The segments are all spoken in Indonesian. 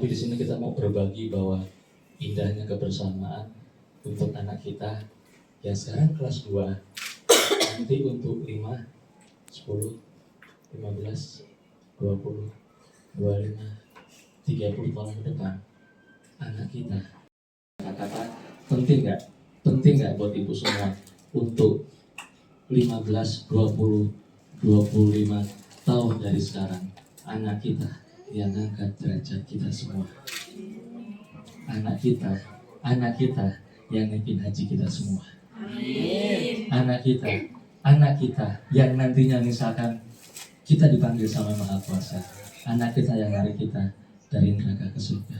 Tapi di sini kita mau berbagi bahwa indahnya kebersamaan untuk anak kita yang sekarang kelas 2, nanti untuk 5, 10, 15, 20, 25, 30 tahun ke depan, anak kita. Kata-kata penting nggak? Penting nggak buat ibu semua untuk 15, 20, 25 tahun dari sekarang, anak kita yang angkat derajat kita semua. Anak kita yang naikin haji kita semua. Amin. Anak kita yang nantinya misalkan kita dipanggil sama Maha Kuasa, anak kita yang narik kita dari neraka ke surga.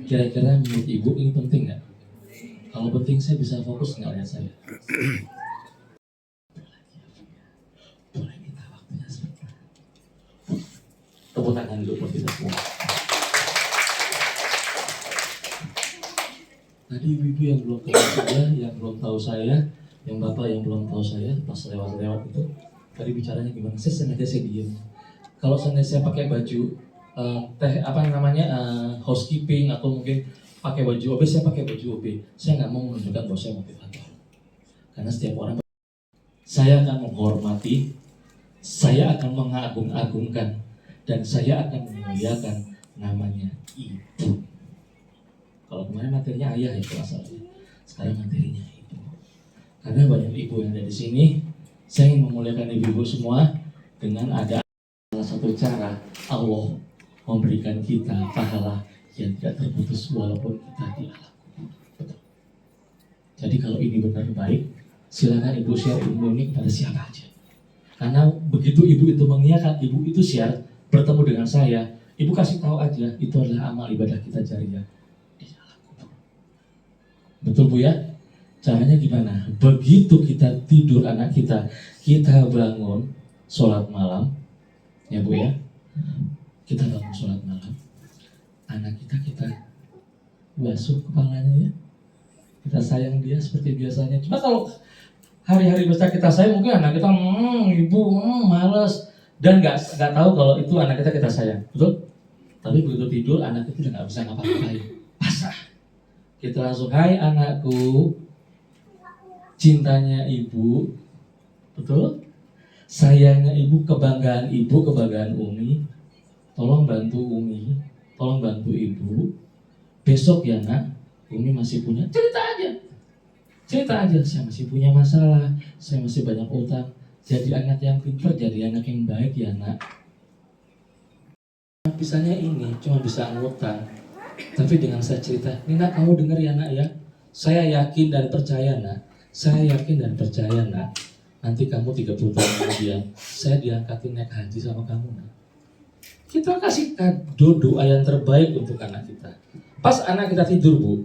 Kira-kira menurut ibu ini penting nggak? Kalau penting saya bisa fokus nggak lihat saya? Boleh minta waktunya sebentar. Tepuk tangan dulu buat kita semua. Tadi ibu-ibu yang belum tahu saya, yang belum tahu saya, yang bapak yang belum tahu saya, pas lewat-lewat itu, tadi bicaranya gimana? Saya diem. Kalau saya pakai baju housekeeping atau mungkin pakai baju OB, saya pakai baju OB. Saya nggak mau menunjukkan bahwa saya motivator. Karena setiap orang, saya akan menghormati, saya akan mengagung-agungkan, dan saya akan memuliakan namanya ibu. Kalau kemarin materinya ayah ya kelasannya, sekarang materinya ibu. Karena banyak ibu yang ada di sini, saya ingin memuliakan ibu-ibu semua dengan ada salah satu cara Allah memberikan kita pahala yang tidak terputus walaupun kita di alam kubur. Jadi kalau ini benar baik, silakan ibu share ilmu ini kepada siapa aja. Karena begitu ibu itu mengiyakan, ibu itu share, bertemu dengan saya, ibu kasih tahu aja, itu adalah amal ibadah kita jariah di alam kubur. Betul Bu ya? Caranya gimana? Begitu kita tidur anak kita bangun sholat malam, ya Bu ya, kita bangun sholat malam, anak kita basuh kepalanya ya, kita sayang dia seperti biasanya. Cuma kalau hari-hari besar kita sayang, mungkin anak kita ibu males dan nggak tahu kalau itu anak kita sayang, betul? Tapi begitu tidur anak itu udah nggak bisa ngapa-ngapain, pasrah. Kita langsung, hai anakku, cintanya ibu, betul? Sayangnya ibu, kebanggaan Umi, tolong bantu Umi, tolong bantu ibu. Besok ya nak, Umi masih punya, cerita aja, saya masih punya masalah, saya masih banyak utang. Jadi anak yang pintar, jadi anak yang baik ya nak. Bisanya ini cuma bisa ngutang, tapi dengan saya cerita, ini nak kamu dengar ya nak ya, saya yakin dan percaya nak, nanti kamu 30 tahun kemudian, saya diangkatin naik haji sama kamu nak. Kita kasih kado doa yang terbaik untuk anak kita. Pas anak kita tidur Bu,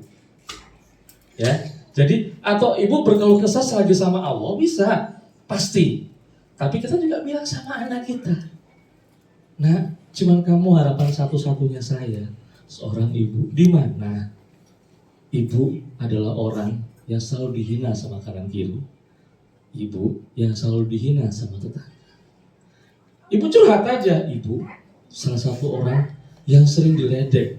ya. Jadi atau ibu berkeluh kesah lagi sama Allah bisa, pasti. Tapi kita juga bilang sama anak kita, nah, cuman kamu harapan satu-satunya saya, seorang ibu. Di mana ibu adalah orang yang selalu dihina sama kanan kiri, ibu yang selalu dihina sama tetangga. Ibu curhat aja, ibu salah satu orang yang sering diledek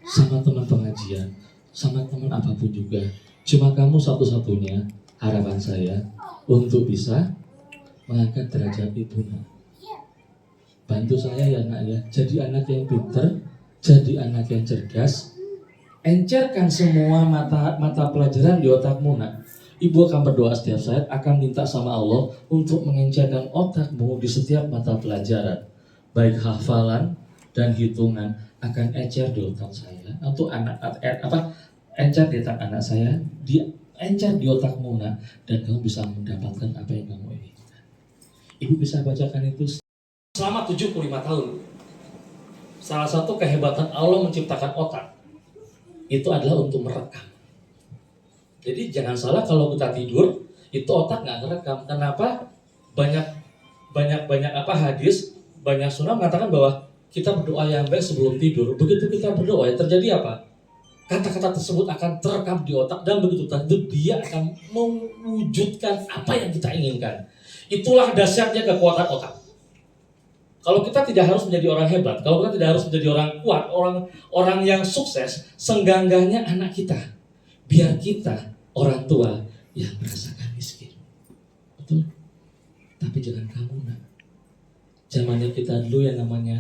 sama teman pengajian, sama teman apapun juga. Cuma kamu satu-satunya harapan saya untuk bisa mengangkat derajat ibu nak. Bantu saya ya nak ya, jadi anak yang pintar, jadi anak yang cerdas. Encerkan semua mata pelajaran di otakmu nak. Ibu akan berdoa setiap saat, akan minta sama Allah untuk mengencerkan otakmu di setiap mata pelajaran. Baik hafalan dan hitungan akan encer di otak saya. Atau encer di otak anak saya, encer di otakmu nak, dan kamu bisa mendapatkan apa yang kamu inginkan. Ibu bisa bacakan itu selama 75 tahun. Salah satu kehebatan Allah menciptakan otak itu adalah untuk merekam. Jadi jangan salah kalau kita tidur itu otak nggak ngerekam. Kenapa? Banyak hadis, banyak sunnah mengatakan bahwa kita berdoa yang baik sebelum tidur. Begitu kita berdoa, yang terjadi apa? Kata-kata tersebut akan terekam di otak dan begitu tidur dia akan mewujudkan apa yang kita inginkan. Itulah dahsyatnya kekuatan otak. Kalau kita tidak harus menjadi orang hebat, kalau kita tidak harus menjadi orang kuat, orang yang sukses, senggangganya anak kita, biar kita orang tua yang merasakan miskin. Betul? Tapi jangan kamu nak. Zamannya kita dulu yang namanya,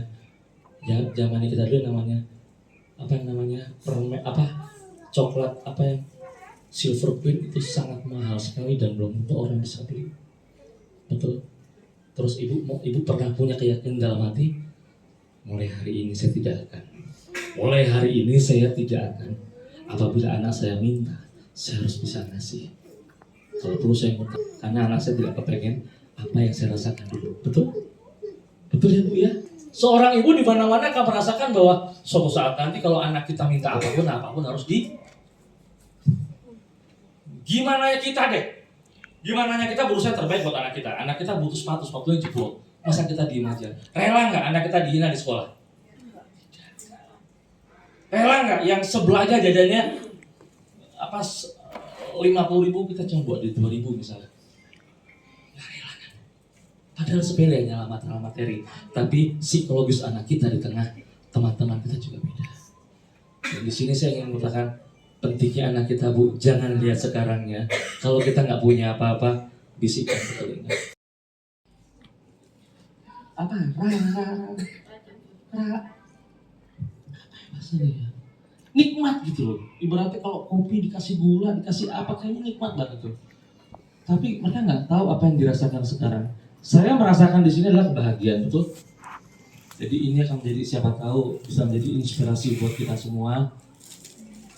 coklat silver queen itu sangat mahal sekali dan belum tentu orang bisa beli. Betul? Terus ibu pernah punya keyakinan dalam hati, mulai hari ini saya tidak akan. Apabila anak saya minta, saya harus bisa ngasih. Kalau perlu saya minta, karena anak saya tidak kepengen apa yang saya rasakan dulu. Betul? Betul ya Bu ya? Seorang ibu di mana-mana akan merasakan bahwa suatu saat nanti kalau anak kita minta apapun harus Gimana ya kita deh? Gimana kita berusaha terbaik buat anak kita? Anak kita butuh sepatu yang jebol. Masa kita diem aja? Rela nggak anak kita dihina di sekolah? Rela nggak yang sebelahnya jajannya 50.000 kita cuma buat di 2.000 misalnya? Ya rela kan? Padahal sepele nyala materi, tapi psikologis anak kita di tengah teman-teman kita juga beda. Dan di sini saya ingin mengatakan pentingnya anak kita Bu, jangan lihat sekarangnya. Kalau kita nggak punya apa-apa, bisikan ke telinga. Apa? Bahasanya ya? Nikmat gitu loh. Ibaratnya kalau kopi dikasih gula, dikasih apa, kayaknya nikmat banget tuh. Tapi mereka nggak tahu apa yang dirasakan sekarang. Saya merasakan di sini adalah kebahagiaan, betul? Jadi ini akan menjadi, siapa tahu bisa menjadi inspirasi buat kita semua.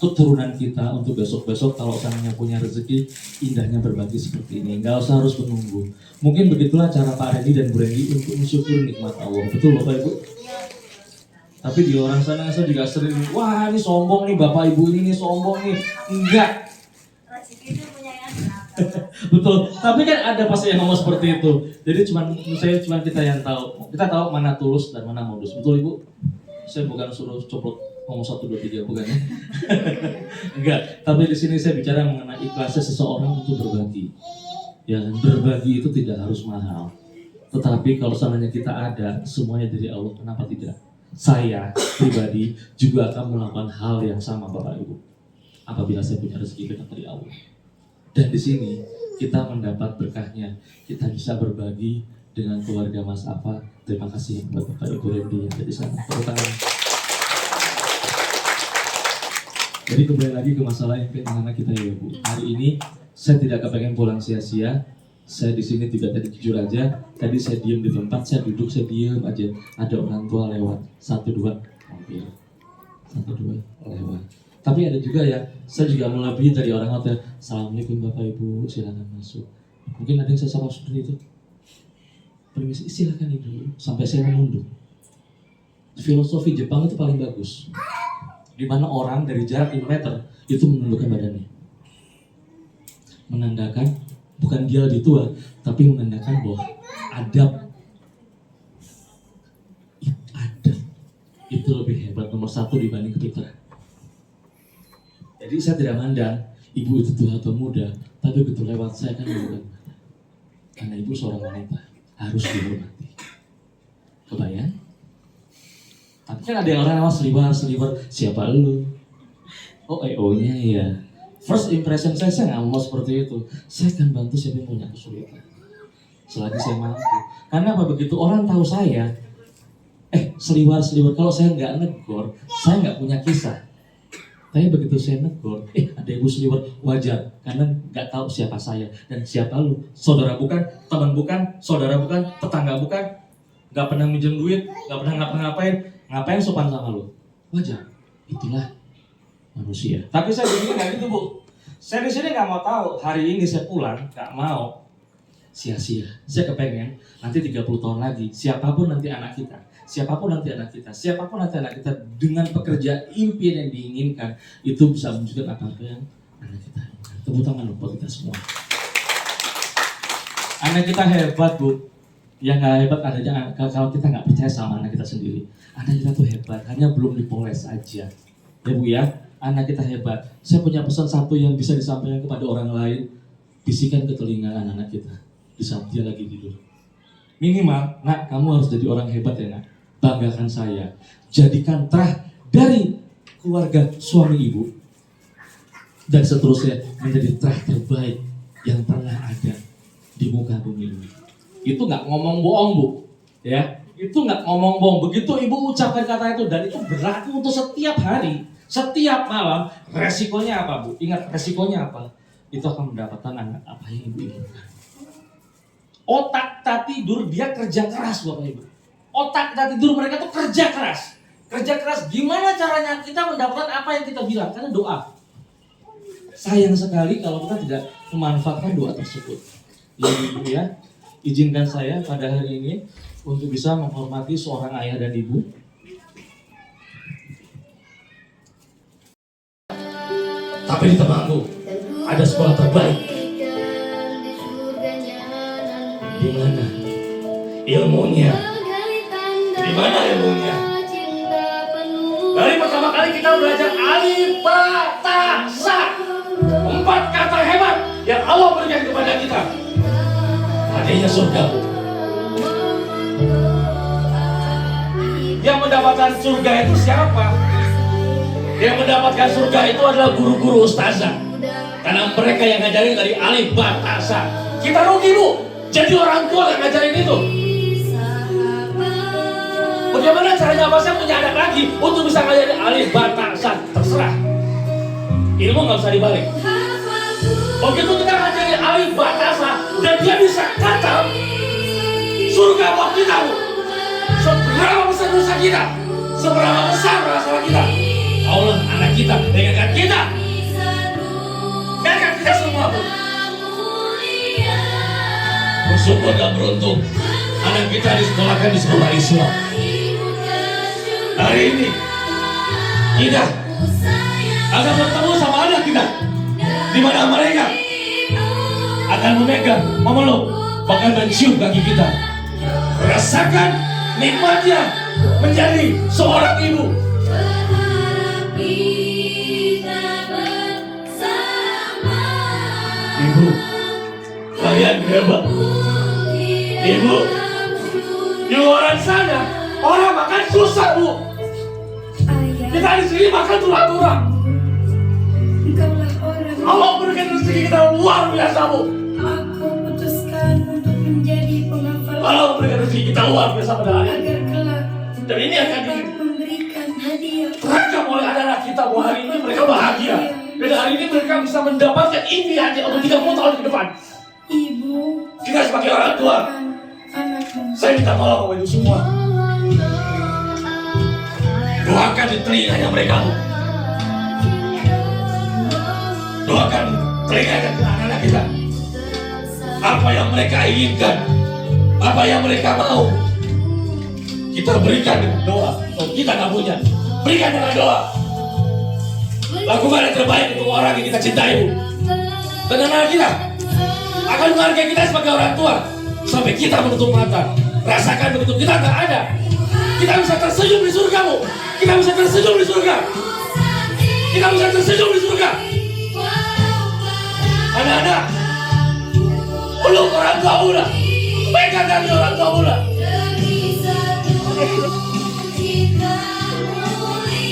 Keturunan kita untuk besok-besok kalau sananya punya rezeki, indahnya berbagi seperti ini. Nggak usah harus menunggu. Mungkin begitulah cara Pak Randy dan Bu Randy untuk mensyukuri nikmat Allah. Betul Bapak Ibu? Tapi di orang sana juga sering, wah ini sombong nih Bapak Ibu ini sombong nih. Enggak. Betul. Tapi kan ada pasti yang ngomong seperti itu. Jadi cuma kita yang tahu. Kita tahu mana tulus dan mana modus. Betul Ibu? Saya bukan suruh coplok ngomong 1, 2, 3 bukan ya? Enggak, tapi di sini saya bicara mengenai ikhlasnya seseorang untuk berbagi. Ya, berbagi itu tidak harus mahal. Tetapi kalau seandainya kita ada semuanya dari Allah, kenapa tidak? Saya pribadi juga akan melakukan hal yang sama Bapak Ibu. Apabila saya punya rezeki dari Allah. Dan di sini kita mendapat berkahnya. Kita bisa berbagi dengan keluarga Mas Apa. Terima kasih buat Bapak Ibu Randy yang ada di sana. Tepuk tangan. Jadi kembali lagi ke masalah impian anak kita ya Bu. Hari ini saya tidak kepengen pulang sia-sia. Saya di sini juga tadi jujur aja. Tadi saya diam di tempat, saya duduk, saya diam aja. Ada orang tua lewat, 1, 2 mobil, 1, 2 lewat. Tapi ada juga ya, saya juga melebihi dari orang hotel. Assalamualaikum Bapak Ibu, silakan masuk. Mungkin ada yang saya salah seperti itu. Permisi, silakan Ibu. Sampai saya menunduk. Filosofi Jepang itu paling bagus. Di mana orang dari jarak 5 meter itu menundukkan badannya, menandakan bukan dia lebih tua, tapi menandakan bahwa adab itu lebih hebat, nomor 1 dibanding kepintaran. Jadi saya tidak mandang ibu itu tua atau muda, tapi begitu lewat saya kan menundukkan badan, karena ibu seorang wanita harus dihormati. Kebayang? Tapi kan ada yang orang lewat selibar, siapa lu? Oh EO-nya ya. First impression saya nggak mau seperti itu. Saya akan bantu siapa yang punya kesulitan, selagi saya mampu. Karena apa, begitu orang tahu saya, selibar. Kalau saya nggak negor, saya nggak punya kisah. Tapi begitu saya negor, ada ibu selibar, wajar. Karena nggak tahu siapa saya dan siapa lu. Saudara bukan, teman bukan, saudara bukan, tetangga bukan, nggak pernah minjem duit, nggak pernah ngapain sopan sama lu. Wajar. Itulah manusia. Tapi saya begini nggak gitu Bu. Saya di sini nggak mau tahu hari ini saya pulang, nggak mau sia-sia. Saya kepengen nanti 30 tahun lagi, siapapun nanti anak kita dengan pekerjaan impian yang diinginkan itu bisa menunjukkan apa yang anak kita. Tepuk tangan buat kita semua. Anak kita hebat Bu. Yang nggak hebat adanya kalau kita nggak percaya sama anak kita sendiri. Anak kita tuh hebat, hanya belum dipoles aja. Ya Bu ya, anak kita hebat. Saya punya pesan satu yang bisa disampaikan kepada orang lain. Bisikan ke telinga anak-anak kita di saat dia lagi tidur. Minimal, nak, kamu harus jadi orang hebat ya nak. Banggakan saya. Jadikan terah dari keluarga suami ibu. Dan seterusnya menjadi terah terbaik yang pernah ada di muka bumi ini. Itu nggak ngomong bohong bu. Ya, itu nggak ngomong bohong. Begitu ibu ucapkan kata itu dan itu berlaku untuk setiap hari, setiap malam. Resikonya apa bu? Ingat resikonya apa? Itu akan mendapatkan anak apa yang ibu inginkan. Otak tak tidur dia kerja keras Bapak Ibu. Otak tak tidur mereka tuh kerja keras. Kerja keras gimana caranya kita mendapatkan apa yang kita bilang? Karena doa. Sayang sekali kalau kita tidak memanfaatkan doa tersebut. Ya Ibu ya, izinkan saya pada hari ini untuk bisa menghormati seorang ayah dan ibu. Tapi di temanku ada sekolah terbaik. Di mana ilmunya? Di mana ilmunya? Dari pertama kali kita belajar alif, ba, ta, sa. 4 kata hebat yang Allah berikan kepada kita. Adanya surga. Yang mendapatkan surga itu siapa? Yang mendapatkan surga itu adalah guru-guru ustazah. Karena mereka yang ngajarin dari alif, ba, ta, sa. Kita rugi bu. Jadi orang tua yang ngajarin itu. Bagaimana caranya apa? Saya punya anak lagi untuk bisa ngajarin alif, ba, ta, sa. Terserah. Ilmu nggak bisa dibalik. Begitu kita ngajarin alif, ba, ta, sa dan dia bisa kata surga buat kita. Seberapa besar dosa kita, seberapa besar masalah kita, Allah anak kita dengarkan kita. Dengarkan kita semua bu. Bersyukur dan beruntung anak kita disekolahkan di sekolah Islam. Hari ini kita akan bertemu sama anak kita, di mana mereka akan memegang, memeluk, bahkan mencium kaki kita. Rasakan nikmatnya menjadi seorang ibu. Ibu, kalian hebat. Ibu, di luar sana orang makan susah bu. Kita di sini makan tulang-tulang. Allah berikan rezeki kita luar biasa bu. Aku putuskan untuk menjadi penghafal. Allah berikan rezeki kita luar biasa pada hari ini. Agar kelak Dan ini akan memberikan hadiah. terekam oleh anak-anak kita bahwa hari ini mereka bahagia. Dan hari ini mereka bisa mendapatkan impiannya untuk 30 tahun ke depan. Ibu, Kita sebagai orang tua, anakmu. saya minta tolong kepada ibu semua. Doakan di telinganya mereka. Doakan telinganya anak-anak kita. Apa yang mereka inginkan, apa yang mereka mau, kita berikan dengan doa. Kalau kita nggak punya, berikan dengan doa. Lakukan yang terbaik untuk orang yang kita cintai bu. Dan anak kita akan menghargai kita sebagai orang tua sampai kita menutup mata. Rasakan begitu kita nggak ada, kita bisa tersenyum di surga bu. Kita bisa tersenyum di surga. Kita bisa tersenyum di surga. Anak-anak, peluk orang tua mula, pegang kaki orang tua mula.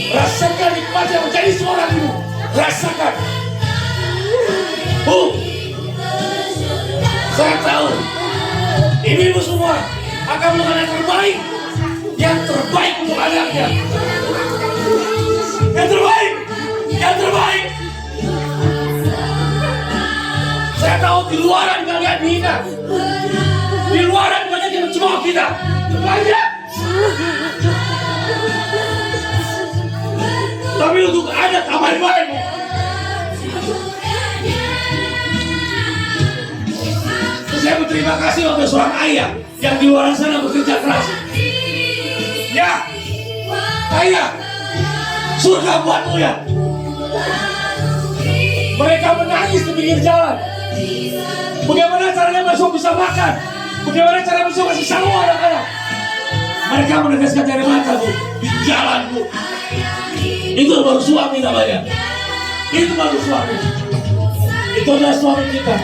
Rasakan nikmatnya menjadi seorang ibu. Rasakan. Bu, saya tahu ibu-ibu semua akan melakukan yang terbaik. Yang terbaik untuk anaknya. Yang terbaik. Yang terbaik. Saya tahu di luaran kalian hina. Di luaran banyak yang mencemooh kita. Banyak. Tapi untuk anak aman baik. Saya berterima kasih untuk seorang ayah yang di luar sana bekerja keras. Ya, ayah, surga buatmu ya. Mereka menangis di pinggir jalan. Bagaimana caranya besok bisa makan? Bagaimana cara besok kasih sanggup anak-anak? Mereka meneteskan air mata bu, di jalan bu. Itu baru suami namanya. Itu baru suami. Itu adalah suami kita.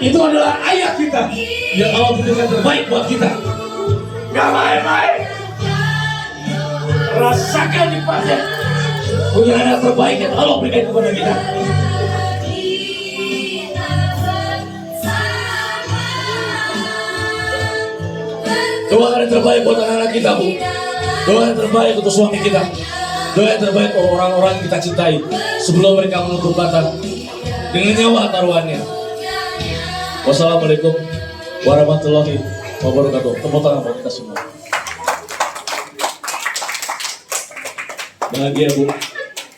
Itu adalah ayah kita yang Allah berikan terbaik buat kita. Gak main-main. Rasakan nikmatnya punya anak terbaik yang Allah berikan kepada kita. Doa yang terbaik buat anak-anak kita, Bu. Doa yang terbaik untuk suami kita. Doa yang terbaik untuk orang-orang yang kita cintai sebelum mereka menutup mata dengan nyawa taruhannya. Wassalamualaikum warahmatullahi wabarakatuh. Tepuk tangan buat kita semua. Bahagia, Bu,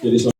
jadi suami.